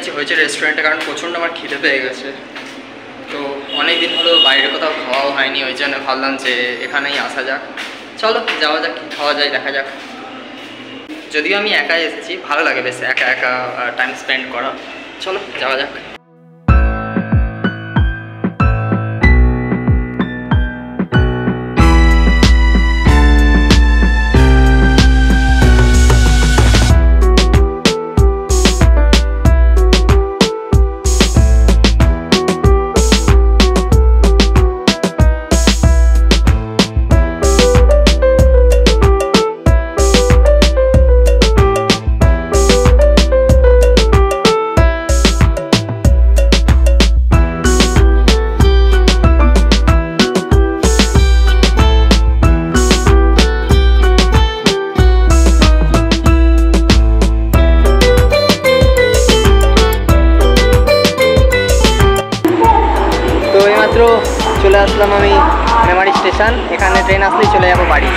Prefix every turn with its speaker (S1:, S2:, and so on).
S1: গেছি হয়েছে রেস্টুরেন্টে, কারণ প্রচণ্ড আমার খিদে পেয়ে গেছে। তো অনেক দিন হলো বাইরে কোথাও খাওয়াও হয়নি, ওই জন্য ভাবলাম যে এখানেই আসা যাক। চলো যাওয়া যাক, কী খাওয়া যায় দেখা যাক। যদিও আমি একাই এসেছি, ভালো লাগে বেশ একা একা টাইম স্পেন্ড করা। চলো যাওয়া যাক। চলে আসলাম আমি মেমারি স্টেশন, এখানে ট্রেন আসলেই চলে যাবো বাড়ি।